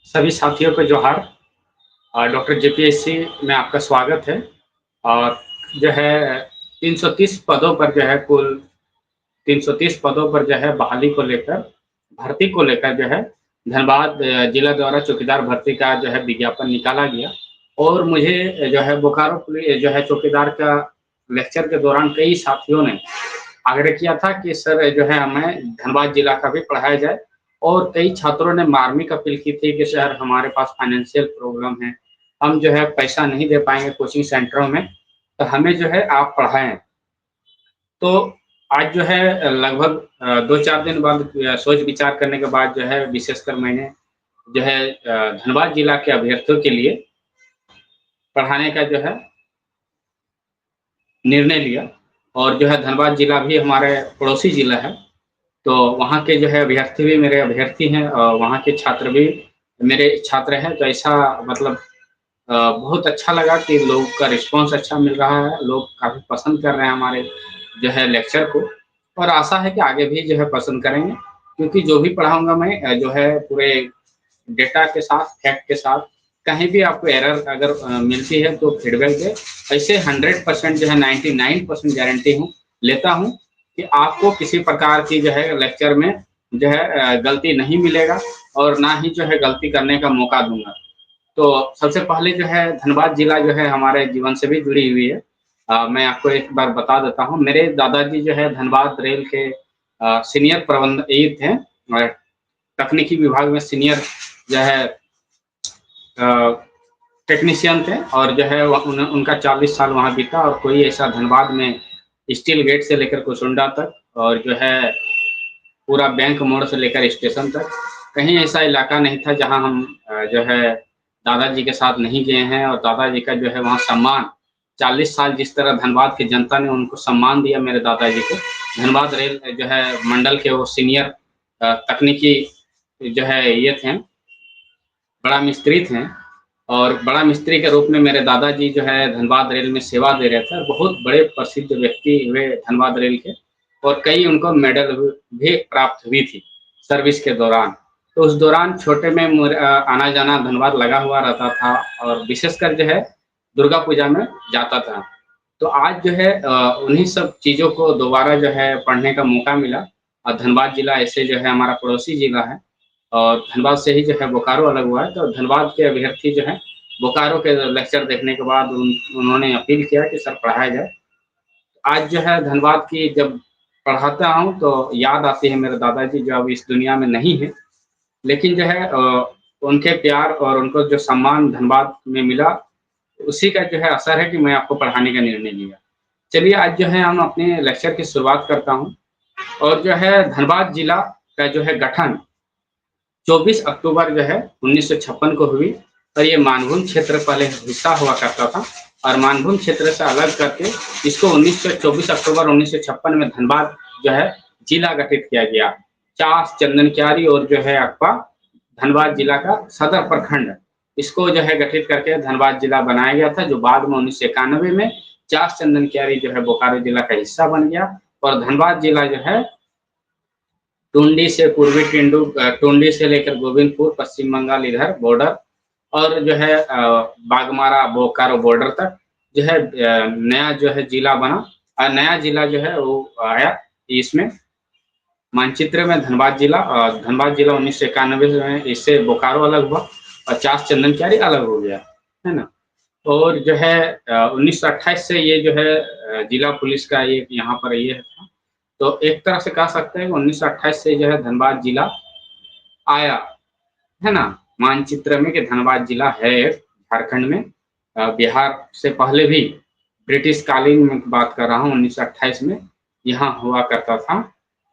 सभी साथियों को जोहार। डॉक्टर जेपीएससी में आपका स्वागत है। और जो है 330 पदों पर जो है कुल 330 पदों पर जो है बहाली को लेकर भर्ती को लेकर जो है धनबाद जिला द्वारा चौकीदार भर्ती का जो है विज्ञापन निकाला गया। और मुझे जो है बोकारो जो है चौकीदार का लेक्चर के दौरान कई साथियों ने आग्रह किया था कि सर जो है हमें धनबाद जिला का भी पढ़ाया जाए। और कई छात्रों ने मार्मिक अपील की थी कि सर हमारे पास फाइनेंशियल प्रॉब्लम है, हम जो है पैसा नहीं दे पाएँगे कोचिंग सेंटरों में, तो हमें जो है आप पढ़ाएँ। तो आज जो है लगभग 2-4 दिन बाद सोच विचार करने के बाद जो है विशेषकर मैंने जो है धनबाद जिला के अभ्यर्थियों के लिए पढ़ाने का जो है निर्णय लिया। और जो है धनबाद जिला भी हमारे पड़ोसी जिला है, तो वहाँ के जो है अभ्यर्थी भी मेरे अभ्यर्थी हैं और वहाँ के छात्र भी मेरे छात्र हैं। तो ऐसा मतलब बहुत अच्छा लगा कि लोग का रिस्पॉन्स अच्छा मिल रहा है, लोग काफ़ी पसंद कर रहे हैं हमारे जो है लेक्चर को। और आशा है कि आगे भी जो है पसंद करेंगे, क्योंकि जो भी पढ़ाऊँगा मैं जो है पूरे डेटा के साथ, फैक्ट के साथ, कहीं भी आपको एरर अगर मिलती है तो फीडबैक दें। ऐसे 100% जो है 99% गारंटी लेता हूँ कि आपको किसी प्रकार की जो है लेक्चर में जो है गलती नहीं मिलेगा और ना ही जो है गलती करने का मौका दूँगा। तो सबसे पहले जो है धनबाद जिला जो है हमारे जीवन से भी जुड़ी हुई है। मैं आपको एक बार बता देता हूँ, मेरे दादाजी जो है धनबाद रेल के सीनियर प्रबंधक थे और तकनीकी विभाग में सीनियर जो है टेक्नीशियन थे। और जो है उनका 40 साल वहाँ बीता और कोई ऐसा धनबाद में स्टील गेट से लेकर कुसुंडा तक और जो है पूरा बैंक मोड़ से लेकर स्टेशन तक कहीं ऐसा इलाका नहीं था जहाँ हम जो है दादाजी के साथ नहीं गए हैं। और दादाजी का जो है वहाँ सम्मान 40 साल जिस तरह धनबाद की जनता ने उनको सम्मान दिया मेरे दादाजी को, धनबाद रेल जो है मंडल के वो सीनियर तकनीकी जो है ये थे, बड़ा मिस्त्री थे। और बड़ा मिस्त्री के रूप में मेरे दादाजी जो है धनबाद रेल में सेवा दे रहे थे और बहुत बड़े प्रसिद्ध व्यक्ति हुए धनबाद रेल के। और कई उनको मेडल भी प्राप्त हुई थी सर्विस के दौरान। तो उस दौरान छोटे में आना-जाना धनबाद लगा हुआ रहता था और विशेषकर जो है दुर्गा पूजा में जाता था। तो आज जो है उन्हीं सब चीज़ों को दोबारा जो है पढ़ने का मौका मिला। और धनबाद जिला ऐसे जो है हमारा पड़ोसी जिला है और धनबाद से ही जो है बोकारो अलग हुआ है। तो धनबाद के अभ्यर्थी जो हैं बोकारो के लेक्चर देखने के बाद उन्होंने अपील किया कि सर पढ़ाया जाए। आज जो है धनबाद की जब पढ़ाता हूँ तो याद आती है मेरे दादाजी जो अब इस दुनिया में नहीं है। लेकिन जो है उनके प्यार और उनको जो सम्मान धनबाद में मिला, उसी का जो है असर है कि मैं आपको पढ़ाने का निर्णय लिया। चलिए आज जो है हम अपने लेक्चर की शुरुआत करता हूँ। और जो है धनबाद जिला का जो है गठन 24 अक्टूबर जो है 1956 को हुई। और ये मानभूम क्षेत्र पहले हिस्सा हुआ करता था और मानभूम क्षेत्र से अलग करके इसको 24 अक्टूबर 1956 में धनबाद जो है जिला गठित किया गया। चास, चंदन क्यारी और जो है अकपा धनबाद जिला का सदर प्रखंड, इसको जो है गठित करके धनबाद जिला बनाया गया था, जो बाद में 1991 में चास, चंदन क्यारी जो है बोकारो जिला का हिस्सा बन गया। और धनबाद जिला जो है टुंडी से पूर्वी टुंडी से लेकर गोविंदपुर, पश्चिम बंगाल इधर बॉर्डर और जो है बागमारा, बोकारो बॉर्डर तक जो है नया जो है जिला बना। और नया जिला जो है वो आया इसमें मानचित्र में धनबाद जिला 1991 में इससे बोकारो अलग हुआ और चास चंदन क्यारी अलग हो गया, है ना? और जो है 1928 से ये जो है जिला पुलिस का ये यहाँ पर ये था। तो एक तरह से कह सकते हैं कि 1928 से जो है धनबाद जिला आया, है ना? मानचित्र में कि धनबाद जिला है झारखंड में। बिहार से पहले भी ब्रिटिश कालीन में बात कर रहा हूँ 1928 में यहाँ हुआ करता था।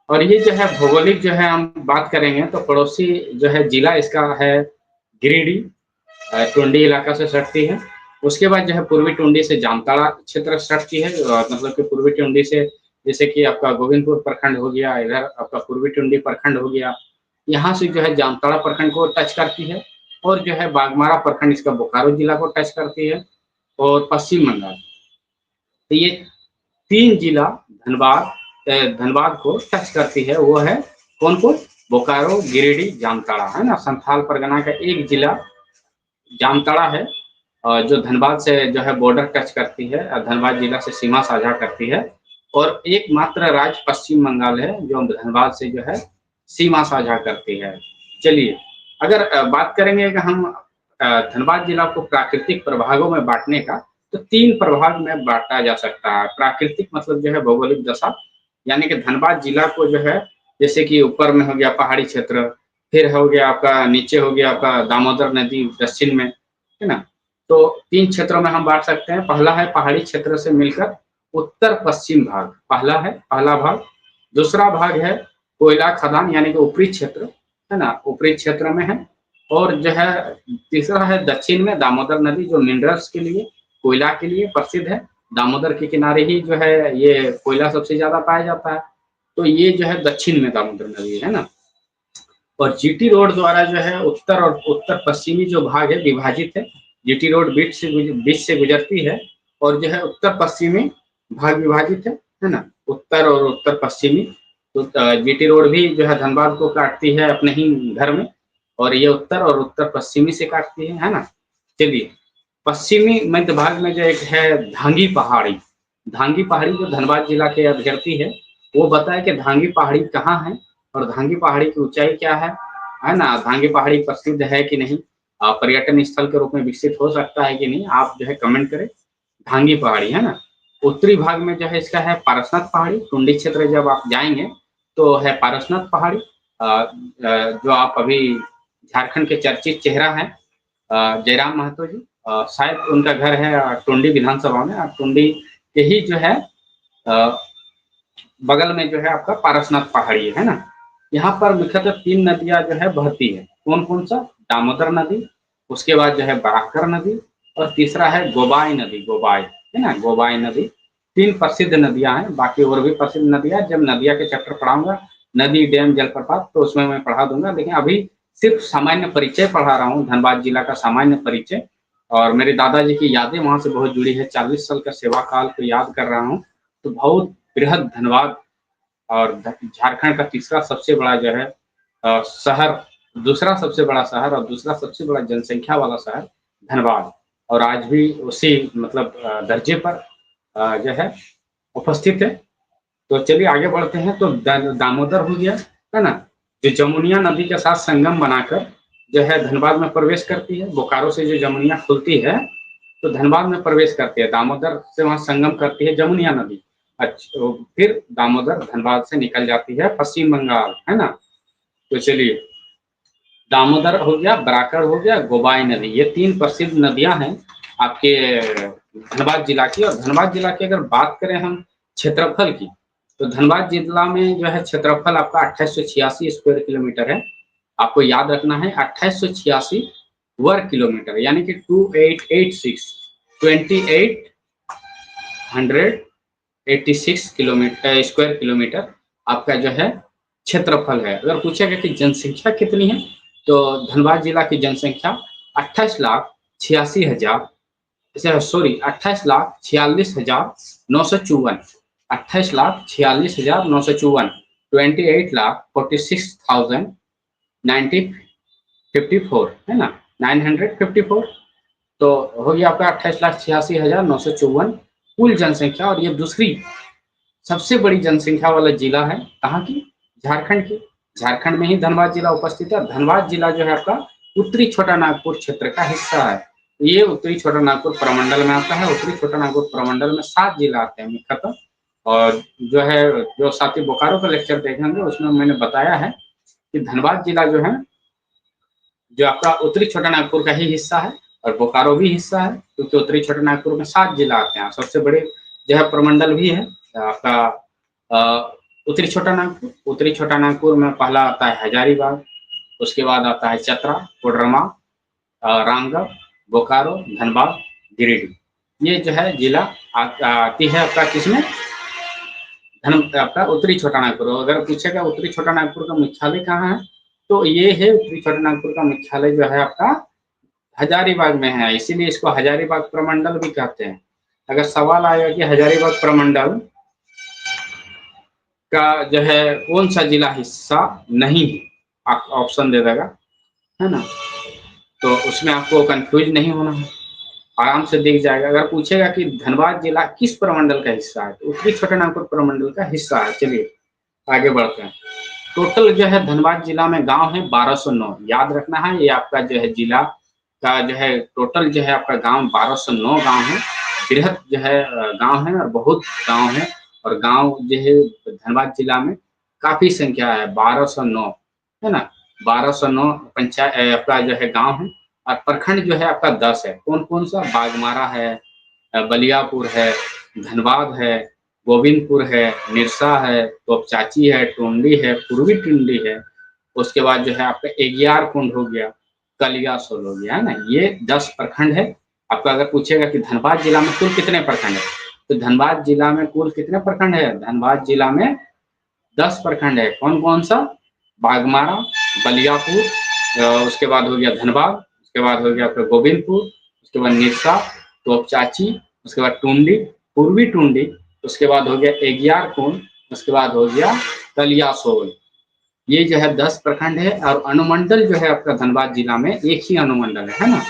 और ये जो है भौगोलिक जो है हम बात करेंगे तो पड़ोसी जो है जिला इसका है गिरिडीह, टुंडी इलाका से सटती है। उसके बाद जो है पूर्वी टुंडी से जामताड़ा क्षेत्र सटती है, मतलब कि पूर्वी टुंडी से जैसे कि आपका गोविंदपुर प्रखंड हो गया, इधर आपका पूर्वी टुंडी प्रखंड हो गया, यहाँ से जो है जामताड़ा प्रखंड को टच करती है। और जो है बागमारा प्रखंड इसका बोकारो जिला को टच करती है और पश्चिम बंगाल। तो ये 3 जिला धनबाद धनबाद को टच करती है, वो है कौन-कौन? बोकारो, गिरिडीह, जामताड़ा, है ना। संथाल परगना का एक जिला जामताड़ा है, जो धनबाद से जो है बॉर्डर टच करती है, धनबाद जिला से सीमा साझा करती है। और एकमात्र राज्य पश्चिम बंगाल है जो धनबाद से जो है सीमा साझा करती है। चलिए, अगर बात करेंगे कि हम धनबाद जिला को प्राकृतिक प्रभागों में बांटने का, तो 3 प्रभाग में बांटा जा सकता है। प्राकृतिक मतलब जो है भौगोलिक दशा, यानी कि धनबाद जिला को जो है, जैसे कि ऊपर में हो गया पहाड़ी क्षेत्र, फिर हो गया आपका नीचे हो गया आपका दामोदर नदी दक्षिण में, है ना। तो 3 क्षेत्रों में हम बांट सकते हैं। पहला है पहाड़ी क्षेत्र से मिलकर उत्तर पश्चिम भाग, पहला भाग। दूसरा भाग है कोयला खदान यानी कि ऊपरी क्षेत्र, है ना, ऊपरी क्षेत्र में है। और जो है तीसरा है दक्षिण में दामोदर नदी, जो मिनरल्स के लिए, कोयला के लिए प्रसिद्ध है। दामोदर के किनारे ही जो है ये कोयला सबसे ज्यादा पाया जाता है। तो ये जो है दक्षिण में दामोदर नदी है ना। और जीटी रोड द्वारा जो है उत्तर और उत्तर पश्चिमी जो भाग है विभाजित है। जीटी रोड बीच से गुजरती है, और जो है उत्तर पश्चिमी भाग विभाजित है ना, उत्तर और उत्तर पश्चिमी। तो जीटी रोड भी जो है धनबाद को काटती है अपने ही घर में, और ये उत्तर और उत्तर पश्चिमी से काटती है ना। चलिए, पश्चिमी मध्य भाग में जो एक है धांगी पहाड़ी जो धनबाद जिला के अभ्यर्थी है, वो बताए कि धांगी पहाड़ी कहाँ है और धांगी पहाड़ी की ऊंचाई क्या है ना। धांगी पहाड़ी प्रसिद्ध है कि नहीं, पर्यटन स्थल के रूप में विकसित हो सकता है कि नहीं, आप जो है कमेंट करें। धांगी पहाड़ी है ना। उत्तरी भाग में जो है इसका है पारसनाथ पहाड़ी, टुंडी क्षेत्र जब आप जाएंगे तो है पारसनाथ पहाड़ी, जो आप अभी झारखंड के चर्चित चेहरा है जयराम महतो जी, शायद उनका घर है टुंडी विधानसभा में। टुंडी के ही जो है अ, बगल में जो है आपका पारसनाथ पहाड़ी है ना। यहाँ पर मुख्यतः 3 नदियां जो है बहती है। कौन कौन सा? दामोदर नदी, उसके बाद जो है बराकर नदी, और तीसरा है गोबाई नदी, गोबाई, है ना, गोबाई नदी। 3 प्रसिद्ध नदियां हैं, बाकी और भी प्रसिद्ध नदियां जब नदियां के चैप्टर पढ़ाऊंगा, नदी, डैम, जलप्रपात, तो उसमें मैं पढ़ा दूंगा। लेकिन अभी सिर्फ सामान्य परिचय पढ़ा रहा हूँ, धनबाद जिला का सामान्य परिचय। और मेरे दादाजी की यादें वहां से बहुत जुड़ी है, 40 साल का सेवा काल को याद कर रहा हूँ। तो बहुत बृहद धनबाद, और झारखंड का तीसरा सबसे बड़ा जो है शहर, दूसरा सबसे बड़ा शहर और दूसरा सबसे बड़ा जनसंख्या वाला शहर धनबाद, और आज भी उसी मतलब दर्जे पर जो है उपस्थित है। तो चलिए आगे बढ़ते हैं। तो दामोदर हो गया, है ना, जो जमुनिया नदी के साथ संगम बनाकर जो है धनबाद में प्रवेश करती है। बोकारो से जो जमुनिया खुलती है तो धनबाद में प्रवेश करती है, दामोदर से वहां संगम करती है जमुनिया नदी। अच्छा, तो फिर दामोदर धनबाद से निकल जाती है पश्चिम बंगाल, है ना। तो चलिए, दामोदर हो गया, बराकर हो गया, गोबाई नदी, ये 3 प्रसिद्ध नदियां हैं आपके धनबाद जिला की। और धनबाद जिला की अगर बात करें हम क्षेत्रफल की, तो धनबाद जिला में जो है क्षेत्रफल आपका 2886 स्क्वायर किलोमीटर है। आपको याद रखना है 2886 वर्ग किलोमीटर, यानी कि 2886 2886 किलोमीटर स्क्वायर किलोमीटर आपका जो है क्षेत्रफल है। अगर पूछेगा कि जनसंख्या कितनी है, तो धनबाद जिला की जनसंख्या 28,86,000, सॉरी 28,46,954, 28,46,954, 28,46,9054, है ना, 954। तो हो गया आपका 28,86,954 कुल जनसंख्या। और ये दूसरी सबसे बड़ी जनसंख्या वाला जिला है, कहाँ की? झारखंड की। झारखंड में ही धनबाद जिला उपस्थित है। धनबाद जिला जो है आपका उत्तरी छोटा नागपुर क्षेत्र का हिस्सा है। ये उत्तरी छोटा नागपुर प्रमंडल में आता है। उत्तरी छोटा नागपुर प्रमंडल में 7 जिला आते हैं मुख्यतः। और जो है, जो साथी बोकारो का लेक्चर देखेंगे उसमें मैंने बताया है कि धनबाद जिला जो है, जो आपका उत्तरी छोटा नागपुर का ही हिस्सा है, और बोकारो भी हिस्सा है, क्योंकि उत्तरी छोटा नागपुर में 7 जिला आते हैं। सबसे बड़े जो है प्रमंडल भी है आपका उत्तरी छोटा नागपुर। उत्तरी छोटा नागपुर में पहला आता है हजारीबाग, उसके बाद आता है चतरा, कोडरमा, रामगढ़, बोकारो, धनबाद, गिरिडीह। ये जो है जिला आती है आपका किसमें? आपका उत्तरी छोटा नागपुर। अगर पूछेगा उत्तरी छोटा नागपुर का मुख्यालय कहाँ है, तो ये है उत्तरी छोटा नागपुर का मुख्यालय जो है आपका हजारीबाग में है, इसीलिए इसको हजारीबाग प्रमंडल भी कहते हैं। अगर सवाल आएगा कि हजारीबाग प्रमंडल का जो है कौन सा जिला हिस्सा नहीं है, ऑप्शन दे देगा, है ना। तो उसमें आपको कंफ्यूज नहीं होना है, आराम से दिख जाएगा। अगर पूछेगा कि धनबाद जिला किस प्रमंडल का हिस्सा है, तो उत्तरी छोटानागपुर प्रमंडल का हिस्सा है। चलिए आगे बढ़ते हैं। टोटल जो है धनबाद जिला में गांव है 1209, याद रखना है। ये आपका जो है जिला का जो है टोटल जो है आपका गांव 1209 गांव है। बृहद जो है गांव है और बहुत गांव है। और गांव जो है धनबाद जिला में काफी संख्या है, 1209, है ना। 1209 पंचायत आपका जो है गांव है। और प्रखंड जो है आपका 10 है। कौन कौन सा? बागमारा है, बलियापुर है, धनबाद है, गोविंदपुर है, निरसा है, तोपचाची है, टोंडी है, पूर्वी टुंडी है। उसके बाद जो है आपका एगियार कुंड हो गया, कलियासोल हो गया, है ना। ये 10 प्रखंड है। आपका अगर पूछेगा कि धनबाद जिला में कुल कितने प्रखंड है, तो धनबाद जिला में कुल कितने प्रखंड है? धनबाद जिला में 10 प्रखंड है। कौन कौन सा? बागमारा, बलियापुर, उसके बाद हो गया धनबाद, उसके बाद हो गया आपका गोविंदपुर, उसके बाद निरसा, तोपचाची, उसके बाद टुंडी, पूर्वी टुंडी, उसके बाद हो गया एगियार कुंड, उसके बाद हो गया कलियासोल। ये जो है 10 प्रखंड है। और अनुमंडल जो है आपका धनबाद जिला में एक ही अनुमंडल है ना।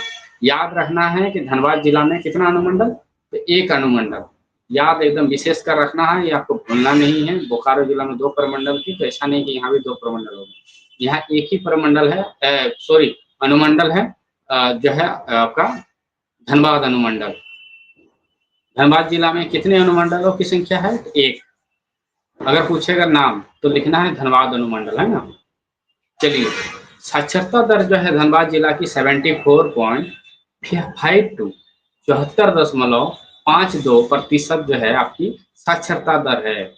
याद रखना है कि धनबाद जिला में कितना अनुमंडल? तो एक अनुमंडल। याद एकदम विशेष कर रखना है, ये आपको भूलना नहीं है। बोकारो जिला में 2 प्रमंडल थी, तो ऐसा नहीं कि यहाँ भी 2 प्रमंडल होंगे। यहाँ एक ही प्रमंडल है, सॉरी अनुमंडल है, जो है आपका धनबाद अनुमंडल। धनबाद जिला में कितने अनुमंडलों की संख्या है? एक। अगर पूछेगा नाम तो लिखना है धनबाद अनुमंडल, है ना। चलिए, साक्षरता दर जो है धनबाद जिला की 74.52, 74.52% जो है आपकी साक्षरता दर है।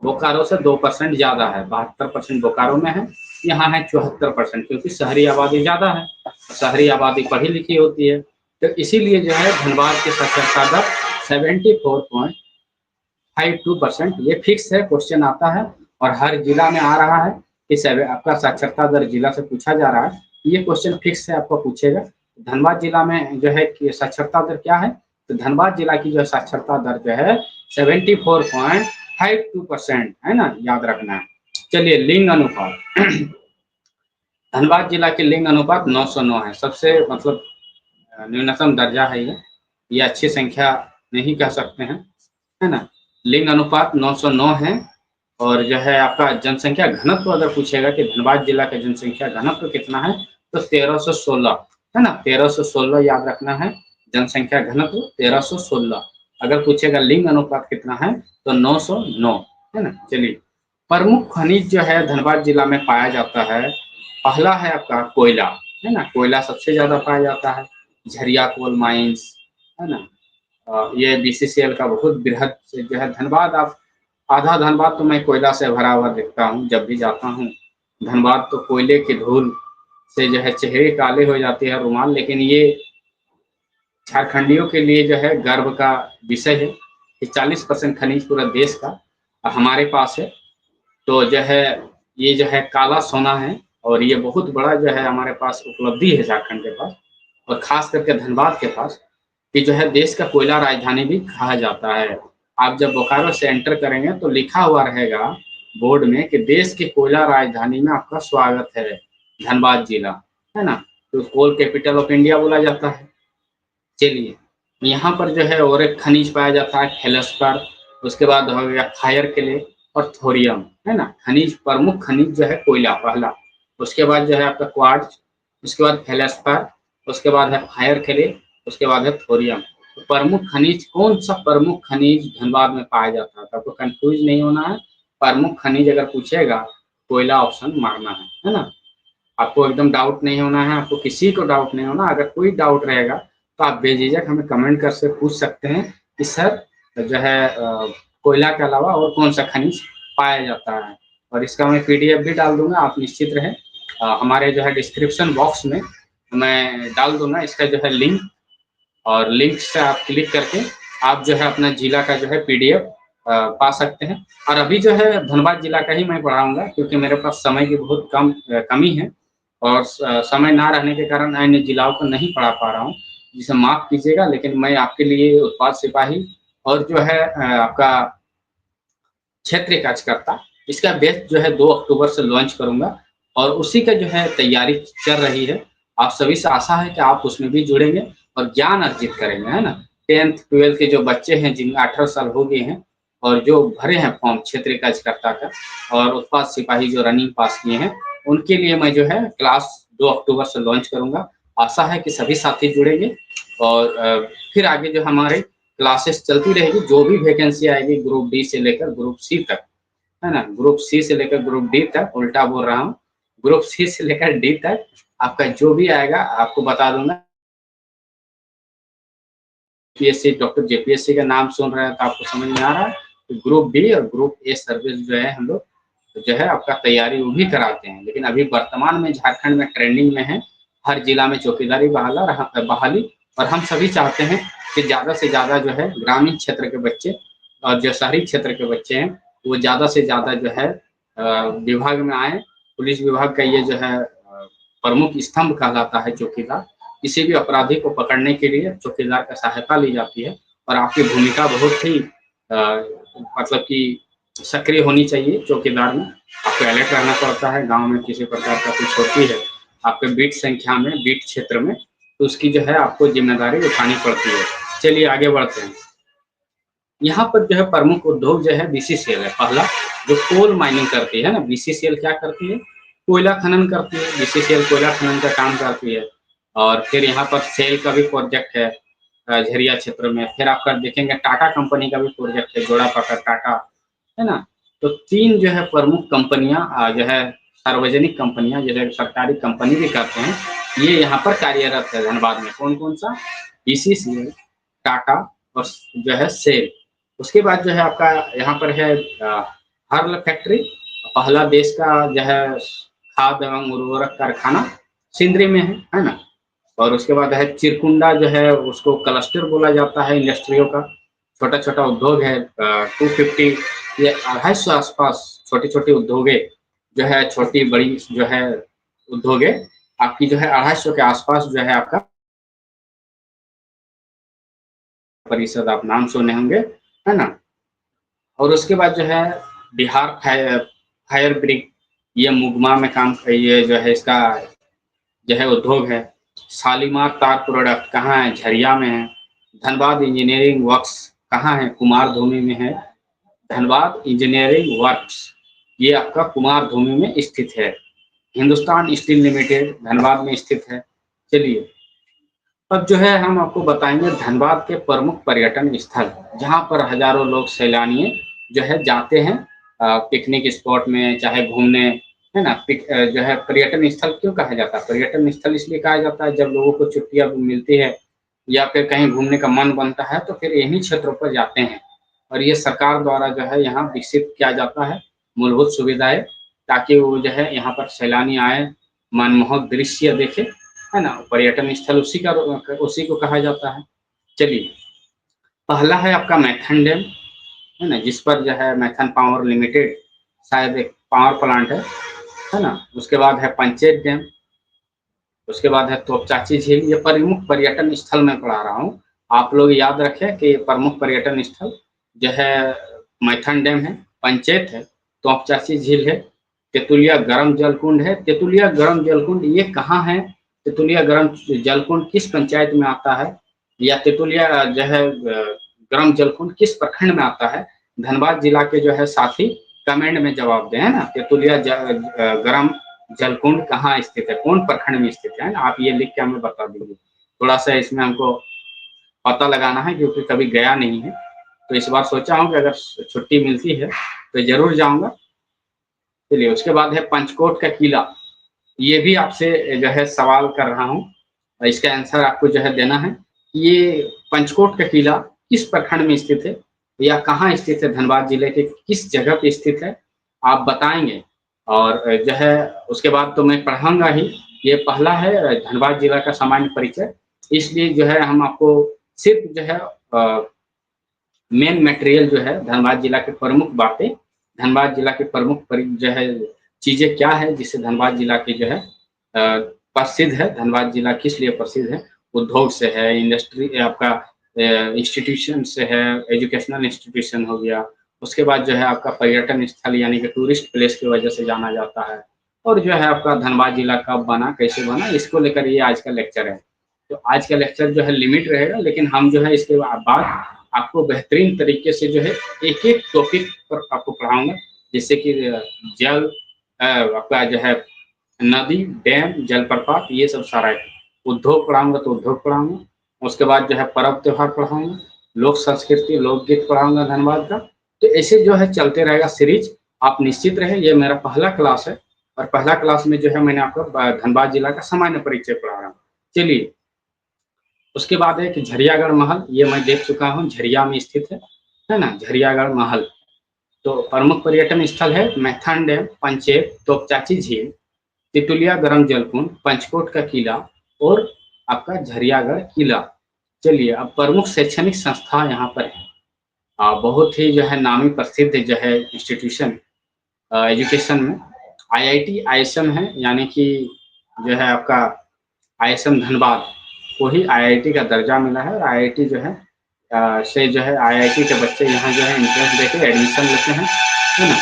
बोकारो से 2% ज्यादा है, 72% बोकारो में है, यहाँ है 74%, क्योंकि शहरी आबादी ज्यादा है, शहरी आबादी पढ़ी लिखी होती है। तो इसीलिए जो है धनबाद की साक्षरता दर 74.52%, ये फिक्स है, क्वेश्चन आता है और हर जिला में आ रहा है कि आपका साक्षरता दर जिला से पूछा जा रहा है। ये क्वेश्चन फिक्स है, आपको पूछेगा। धनबाद जिला में जो है कि साक्षरता दर क्या है, तो धनबाद जिला की जो साक्षरता दर जो है 74.52% है ना, याद रखना है। चलिए, लिंग अनुपात धनबाद जिला के लिंग अनुपात 909 है, सबसे मतलब न्यूनतम दर्जा है ये अच्छी संख्या नहीं कह सकते हैं, है ना। लिंग अनुपात 909 है। और जो है आपका जनसंख्या घनत्व अगर पूछेगा कि धनबाद जिला का जनसंख्या घनत्व कितना है, तो 1316, है ना। 1316 याद रखना है, जनसंख्या घनत्व 1316। अगर पूछेगा लिंग अनुपात कितना है, तो 909, है ना। चलिए, प्रमुख खनिज जो है धनबाद जिला में पाया जाता है, पहला है आपका कोयला, है ना। कोयला सबसे ज्यादा पाया जाता है, झरिया कोल माइंस, है ना। ये बीसीसीएल का बहुत बृहद जो है धनबाद। आप आधा धनबाद तो मैं कोयला से भरा हुआ देखता हूँ जब भी जाता हूँ। धनबाद तो कोयले की धूल से जो है चेहरे काले हो जाते हैं रुमाल, लेकिन ये झारखंडियों के लिए जो है गर्व का विषय है कि 40% खनिज पूरा देश का हमारे पास है। तो जो है ये जो है काला सोना है, और ये बहुत बड़ा जो है हमारे पास उपलब्धि है झारखंड के पास, और खास करके धनबाद के पास, कि जो है देश का कोयला राजधानी भी कहा जाता है। आप जब बोकारो से एंटर करेंगे तो लिखा हुआ रहेगा बोर्ड में कि देश की कोयला राजधानी में आपका स्वागत है, धनबाद जिला, है ना। तो कोल कैपिटल ऑफ इंडिया बोला जाता है। चलिए, यहाँ पर जो है और एक खनिज पाया जाता है फेलस्पर, उसके बाद हो गया फायर क्ले और थोरियम, है ना। खनिज, प्रमुख खनिज जो है कोयला पहला, उसके बाद जो है आपका क्वार्ट्ज, उसके बाद फेलस्पर, उसके बाद है फायर क्ले, उसके बाद है थोरियम। तो प्रमुख खनिज, कौन सा प्रमुख खनिज धनबाद में पाया जाता है, तो आपको कंफ्यूज नहीं होना है। प्रमुख खनिज अगर पूछेगा, कोयला ऑप्शन मारना है ना। आपको एकदम डाउट नहीं होना है, आपको किसी को डाउट नहीं होना। अगर कोई डाउट रहेगा तो आप बेझिझक हमें कमेंट कर से पूछ सकते हैं कि सर जो है कोयला के अलावा और कौन सा खनिज पाया जाता है। और इसका मैं पीडीएफ भी डाल दूंगा, आप निश्चित रहें। हमारे जो है डिस्क्रिप्शन बॉक्स में मैं डाल दूंगा इसका जो है लिंक, और लिंक से आप क्लिक करके आप जो है अपना जिला का जो है पीडीएफ पा सकते हैं। और अभी जो है धनबाद जिला का ही मैं पढ़ाऊंगा, क्योंकि मेरे पास समय की बहुत कमी है, और समय ना रहने के कारण अन्य जिलाओं को नहीं पढ़ा पा रहा हूँ, जिसे माफ कीजिएगा। लेकिन मैं आपके लिए उत्पाद सिपाही और जो है आपका क्षेत्रीय कार्यकर्ता, इसका बैच जो है 2 अक्टूबर से लॉन्च करूंगा। और उसी का जो है तैयारी चल रही है। आप सभी से आशा है कि आप उसमें भी जुड़ेंगे और ज्ञान अर्जित करेंगे, है ना? 10th 12th के जो बच्चे हैं जिनमें 18 साल हो गए हैं और जो भरे हैं फॉर्म क्षेत्रीय कार्यकर्ता का और उत्पाद सिपाही जो रनिंग पास किए हैं, उनके लिए मैं जो है क्लास 2 अक्टूबर से लॉन्च करूँगा। आशा है कि सभी साथी जुड़ेंगे और फिर आगे जो हमारी क्लासेस चलती रहेगी, जो भी वैकेंसी आएगी ग्रुप डी से लेकर ग्रुप सी तक, है ना? ग्रुप सी से लेकर ग्रुप डी तक, उल्टा बोल रहा हूँ। ग्रुप सी से लेकर डी तक आपका जो भी आएगा आपको बता दूँगा। पीएससी डॉक्टर जेपीएससी का नाम सुन रहे हैं तो आपको समझ में आ रहा है कि ग्रुप बी और ग्रुप ए सर्विस जो है हम लोग जो है आपका तैयारी वो भी कराते हैं। लेकिन अभी वर्तमान में झारखंड में ट्रेंडिंग में है, हर जिला में चौकीदारी बहाली और हम सभी चाहते हैं कि ज़्यादा से ज़्यादा जो है ग्रामीण क्षेत्र के बच्चे और जो शहरी क्षेत्र के बच्चे हैं, वो ज़्यादा से ज़्यादा जो है विभाग में आएँ। पुलिस विभाग का ये जो है प्रमुख स्तंभ कहलाता है चौकीदार। किसी भी अपराधी को पकड़ने के लिए चौकीदार का सहायता ली जाती है और आपकी भूमिका बहुत ही मतलब कि सक्रिय होनी चाहिए चौकीदार में। आपको अलर्ट रहना पड़ता है, गाँव में किसी प्रकार का कुछ होती है, आपके बीट संख्या में, बीट क्षेत्र में, तो उसकी जो है आपको ज़िम्मेदारी उठानी पड़ती है। चलिए आगे बढ़ते हैं। यहाँ पर जो है प्रमुख उद्योग जो है बीसीसीएल है पहला, जो कोल माइनिंग करती है ना, बीसीसीएल क्या करती है? कोयला खनन करती है, बीसीसीएल कोयला खनन का काम करती है। और फिर यहाँ पर सेल का भी प्रोजेक्ट है झरिया क्षेत्र में। फिर आपका देखेंगे टाटा कंपनी का भी प्रोजेक्ट है, जोड़ा-पाकर टाटा, है ना? तो 3 जो है प्रमुख कंपनियाँ जो है सार्वजनिक कंपनियाँ जिन्हें सरकारी कंपनी भी कहते हैं, ये यहाँ पर कार्यरत है धनबाद में। कौन-कौन सा? बीसीसीएल, टाटा और जो है सेल। उसके बाद जो है आपका यहाँ पर है हर्ल फैक्ट्री, पहला देश का जो है खाद एवं उर्वरक कारखाना सिंदरी में है ना? और उसके बाद है चिरकुंडा जो है उसको क्लस्टर बोला जाता है इंडस्ट्रियों का, छोटा-छोटा उद्योग है 250 ये 250 आस-पास छोटी-छोटी उद्योगे जो है छोटी-बड़ी जो है उद्योगे आपकी जो है 250 के आस-पास जो है आपका परिषद आप नाम सुने होंगे, है ना? और उसके बाद जो है बिहार फायर ब्रिक ये मुगमा में काम ये जो है इसका जो है उद्योग है। शालीमार तार प्रोडक्ट कहाँ है? झरिया में है। धनबाद इंजीनियरिंग वर्क्स कहाँ है? कुमारधूमी में है। धनबाद इंजीनियरिंग वर्क्स ये आपका कुमारधूमी में स्थित है। हिंदुस्तान स्टील लिमिटेड धनबाद में स्थित है। चलिए, अब जो है हम आपको बताएँगे धनबाद के प्रमुख पर्यटन स्थल, जहाँ पर हज़ारों लोग सैलानी जो है जाते हैं पिकनिक स्पॉट में चाहे घूमने, है ना? जो है पर्यटन स्थल क्यों कहा जाता है? पर्यटन स्थल इसलिए कहा जाता है जब लोगों को छुट्टियाँ मिलती है या फिर कहीं घूमने का मन बनता है तो फिर इन्हीं क्षेत्रों पर जाते हैं। और ये सरकार द्वारा जो है यहाँ विकसित किया जाता है मूलभूत सुविधाएँ ताकि वो जो है यहाँ पर सैलानी आएँ, मनमोहक दृश्य देखें, है ना? पर्यटन स्थल उसी को कहा जाता है। चलिए, पहला है आपका मैथन डैम, है ना? जिस पर जो है मैथन पावर लिमिटेड शायद एक पावर प्लांट है ना? उसके बाद है पंचेत डैम, उसके बाद है तोपचाची झील, ये प्रमुख पर्यटन स्थल मैं पढ़ा रहा हूँ। आप लोग याद रखें कि प्रमुख पर्यटन स्थल जो है मैथन डैम है, पंचेत है, तोपचाची झील है, तेतुलिया गर्म जलकुंड है। तेतुलिया गर्म जलकुंड ये कहाँ है? तेतुलिया गर्म जलकुंड किस पंचायत में आता है? या तेतुलिया जो है गर्म जलकुंड किस प्रखंड में आता है? धनबाद जिला के जो है साथी कमेंट में जवाब दें, है ना? तेतुलिया गर्म जलकुंड कहाँ स्थित है? कौन प्रखंड में स्थित है ना? आप ये लिख के हमें बता दीजिए। थोड़ा-सा इसमें हमको पता लगाना है क्योंकि कभी गया नहीं है। तो इस बार सोचा हूँ कि अगर छुट्टी मिलती है तो ज़रूर जाऊँगा। चलिए उसके बाद है पंचकोट का किला। ये भी आपसे जो है सवाल कर रहा हूँ और इसका आंसर आपको जो है देना है। ये पंचकोट का किला किस प्रखंड में स्थित है या कहाँ स्थित है? धनबाद जिले के किस जगह पे स्थित है? आप बताएँगे और जो है उसके बाद तो मैं पढ़ाऊँगा ही। ये पहला है धनबाद जिला का सामान्य परिचय, इसलिए जो है हम आपको सिर्फ़ जो है मेन मटेरियल जो है धनबाद जिला के प्रमुख बातें, धनबाद जिला के प्रमुख जो है चीज़ें क्या है जिससे धनबाद जिला की जो है प्रसिद्ध है, धनबाद जिला किस लिए प्रसिद्ध है? उद्योग से है, इंडस्ट्री आपका इंस्टीट्यूशन से है, एजुकेशनल इंस्टीट्यूशन हो गया, उसके बाद जो है आपका पर्यटन स्थल यानी कि टूरिस्ट प्लेस की वजह से जाना जाता है। और जो है आपका धनबाद जिला कब बना, कैसे बना, इसको लेकर ये आज का लेक्चर है। तो आज का लेक्चर जो है लिमिट रहेगा, लेकिन हम जो है इसके बाद आपको बेहतरीन तरीके से जो है एक-एक टॉपिक पर आपको पढ़ाऊँगा, जैसे कि जल आपका जो है नदी, डैम, जलप्रपात, ये सब सारा है। उद्योग पढ़ाऊँगा तो उद्योग पढ़ाऊँगा, उसके बाद जो है पर्व त्योहार पढ़ाऊँगा, लोक संस्कृति, लोकगीत पढ़ाऊँगा धनबाद का। तो ऐसे जो है चलते रहेगा सीरीज। आप निश्चित रहें, ये मेरा पहला क्लास है और पहला क्लास में जो है मैंने आपको धनबाद जिला का सामान्य परिचय पढ़ा रहा हूँ। चलिए, उसके बाद है कि झरियागढ़ महल, ये मैं देख चुका हूँ, झरिया में स्थित है ना? झरियागढ़ महल। तो प्रमुख पर्यटन स्थल है मैथन डैम, पंचेत, तोपचाची झील, तितुलिया गर्म जलकुंड, पंचकोट का किला और आपका झरियागढ़ किला। चलिए, अब प्रमुख शैक्षणिक संस्था यहाँ पर है। बहुत ही जो है नामी प्रसिद्ध जो है इंस्टीट्यूशन एजुकेशन में आईआईटी आईएसएम है, यानी कि जो है आपका आईएसएम धनबाद को ही आईआईटी का दर्जा मिला है और आईआईटी जो है से जो है आईआईटी के बच्चे यहाँ जो है एंट्रेंस देके एडमिशन लेते हैं, है ना?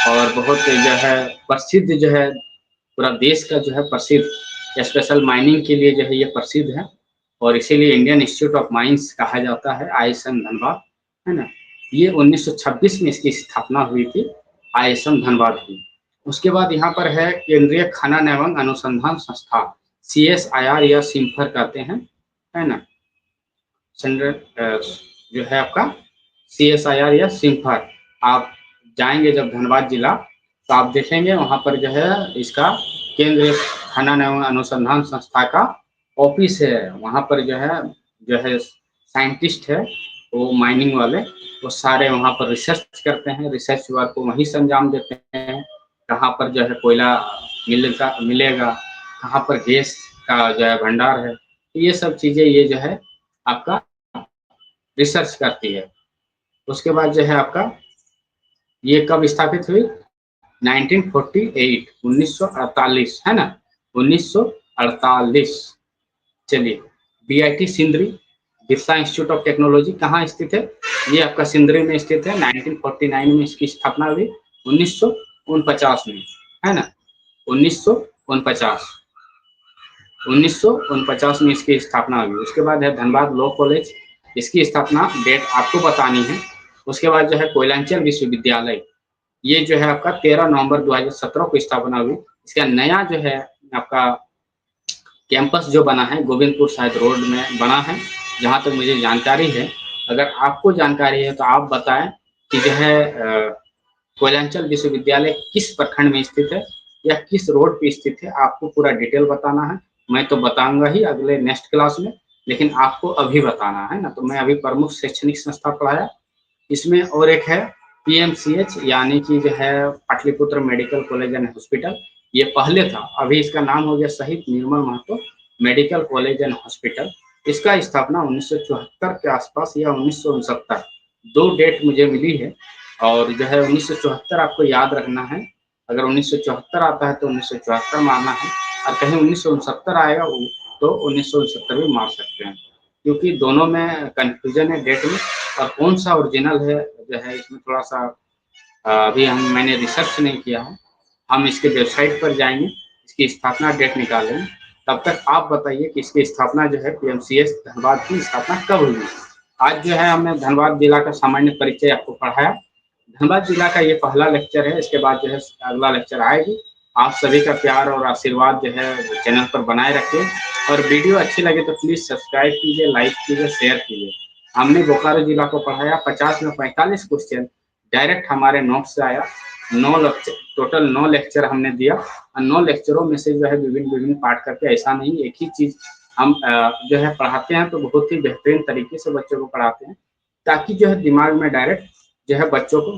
और बहुत जो है प्रसिद्ध जो है पूरा देश का जो है प्रसिद्ध स्पेशल माइनिंग के लिए जो है ये प्रसिद्ध है और इसीलिए इंडियन इंस्टीट्यूट ऑफ माइंस कहा जाता है आईएसएम धनबाद, है ना? ये 1926 में इसकी स्थापना हुई थी, आईएसएम धनबाद की। उसके बाद यहाँ पर है केंद्रीय खनन एवं अनुसंधान संस्था, सीएसआईआर या सिम्फर कहते हैं, है ना? जो है आपका सीएसआईआर या सिम्फर। आप जाएंगे जब धनबाद जिला तो आप देखेंगे वहाँ पर जो है इसका केंद्रीय खनन एवं अनुसंधान संस्था का ऑफिस है। वहाँ पर जो है साइंटिस्ट है वो माइनिंग वाले, वो सारे वहाँ पर रिसर्च करते हैं, रिसर्च वर्क को वहीं से अंजाम देते हैं। कहाँ पर जो है कोयला मिलेगा, कहाँ पर गैस का जो है भंडार है, तो ये सब चीज़ें ये जो है आपका रिसर्च करती है। उसके बाद जो है आपका ये कब स्थापित हुई? 1948, 1948, है ना? 1948। चलिए, BIT Sindri, Birsa institute of technology कहाँ स्थित है? ये आपका सिंदरी में स्थित है। 1949 में इसकी स्थापना हुई, 1949 में, है ना? 1949 1949 में इसकी स्थापना हुई। उसके बाद है धनबाद लॉ कॉलेज, इसकी स्थापना डेट आपको बतानी है। उसके बाद जो है कोयलांचल विश्वविद्यालय, ये जो है आपका 13 नवंबर 2017 को स्थापना हुई। इसका नया जो है आपका कैंपस जो बना है गोविंदपुर साइड रोड में बना है, जहाँ तक मुझे जानकारी है। अगर आपको जानकारी है तो आप बताएं कि जो है कोयलांचल विश्वविद्यालय किस प्रखंड में स्थित है या किस रोड पे स्थित है, आपको पूरा डिटेल बताना है। मैं तो बताऊंगा ही अगले नेक्स्ट क्लास में, लेकिन आपको अभी बताना है ना। तो मैं अभी प्रमुख शैक्षणिक संस्था पढ़ाया। इसमें और एक है पीएमसीएच, यानी कि जो है Patliputra medical college and hospital. ये पहले था, अभी इसका नाम हो गया Shaheed Nirmal Mahto medical college and hospital. इसका स्थापना 1974 के आसपास या 1969, दो डेट मुझे मिली है। और जो है 1974 आपको याद रखना है। अगर 1974 आता है तो 1974 मारना है, और कहीं 1969 आएगा तो 1969 भी मार सकते हैं, क्योंकि दोनों में कंफ्यूजन है डेट में। और कौन सा ओरिजिनल है जो है इसमें थोड़ा सा अभी मैंने रिसर्च नहीं किया है। हम इसके वेबसाइट पर जाएंगे, इसकी स्थापना डेट निकालेंगे। तब तक आप बताइए कि इसकी स्थापना जो है पीएमसीएच धनबाद की स्थापना कब हुई? आज जो है हमने धनबाद जिला का सामान्य परिचय आपको पढ़ाया। धनबाद जिला का ये पहला लेक्चर है। इसके बाद जो है अगला लेक्चर आएगी। आप सभी का प्यार और आशीर्वाद जो है चैनल पर बनाए रखिए, और वीडियो अच्छी लगे तो प्लीज़ सब्सक्राइब कीजिए, लाइक कीजिए, शेयर कीजिए। हमने बोकारो जिला को पढ़ाया, 50 में 45 क्वेश्चन डायरेक्ट हमारे नोट्स से आया। 9 लेक्चर, टोटल 9 लेक्चर हमने दिया, और 9 लेक्चरों में से जो है विभिन्न पार्ट करके, ऐसा नहीं एक ही चीज़ हम जो है पढ़ाते हैं, तो बहुत ही बेहतरीन तरीके से बच्चों को पढ़ाते हैं, ताकि जो है दिमाग में डायरेक्ट जो है बच्चों को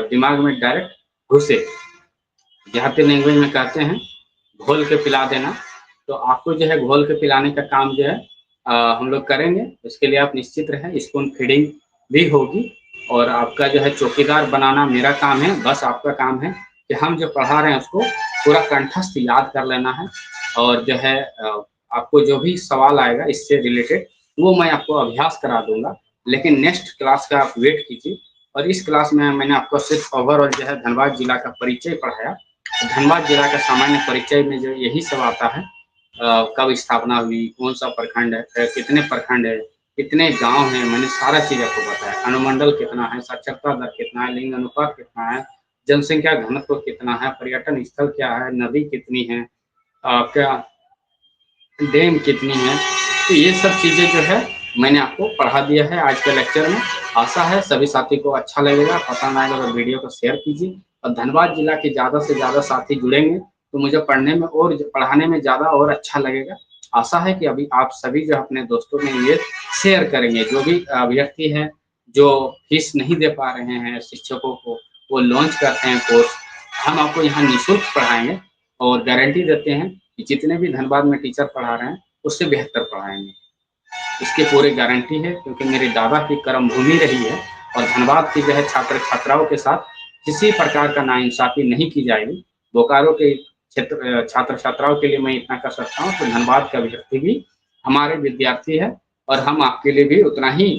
दिमाग में डायरेक्ट घुसे। देहाती लैंग्वेज में कहते हैं घोल के पिला देना। तो आपको जो है घोल के पिलाने का काम जो है हम लोग करेंगे। इसके लिए आप निश्चित रहें, स्पून फीडिंग भी होगी, और आपका जो है चौकीदार बनाना मेरा काम है। बस आपका काम है कि हम जो पढ़ा रहे हैं उसको पूरा कंठस्थ याद कर लेना है, और जो है आपको जो भी सवाल आएगा इससे रिलेटेड वो मैं आपको अभ्यास करा दूंगा। लेकिन नेक्स्ट क्लास का आप वेट कीजिए। और इस क्लास में मैंने आपको सिर्फ ओवरऑल जो है धनबाद जिला का परिचय पढ़ाया, धनबाद जिला का सामान्य परिचय में जो यही सब आता है, कब स्थापना हुई, कौन सा प्रखंड है, कितने प्रखंड है, कितने गांव हैं, मैंने सारा चीज आपको बताया। अनुमंडल कितना है, साक्षरता दर कितना है, लिंग अनुपात कितना है, जनसंख्या घनत्व कितना है, पर्यटन स्थल क्या है, नदी कितनी है, क्या डैम कितनी है, तो ये सब चीजें जो है मैंने आपको पढ़ा दिया है आज के लेक्चर में। आशा है सभी साथी को अच्छा लगेगा, पसंद आएगा तो वीडियो को शेयर कीजिए, और धनबाद जिला के ज्यादा से ज्यादा साथी जुड़ेंगे तो मुझे पढ़ने में और पढ़ाने में ज्यादा और अच्छा लगेगा। आशा है कि अभी आप सभी जो अपने दोस्तों में ये शेयर करेंगे, जो भी अभ्यर्थी हैं जो फीस नहीं दे पा रहे हैं शिक्षकों को, वो लॉन्च करते हैं कोर्स, हम आपको यहाँ निःशुल्क पढ़ाएंगे और गारंटी देते हैं कि जितने भी धनबाद में टीचर पढ़ा रहे हैं उससे बेहतर पढ़ाएंगे। इसकी पूरी गारंटी है, क्योंकि मेरे दादा की कर्म भूमि रही है और धनबाद की जो है छात्र छात्राओं के साथ किसी प्रकार का नाइंसाफी नहीं की जाएगी। बोकारो के क्षेत्र छात्र छात्राओं के लिए मैं इतना कर सकता हूँ, तो धनबाद का विद्यार्थी भी हमारे विद्यार्थी है, और हम आपके लिए भी उतना ही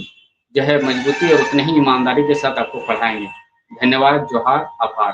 जो है मजबूती और उतनी ही ईमानदारी के साथ आपको पढ़ाएंगे। धन्यवाद, जोहार, आभार।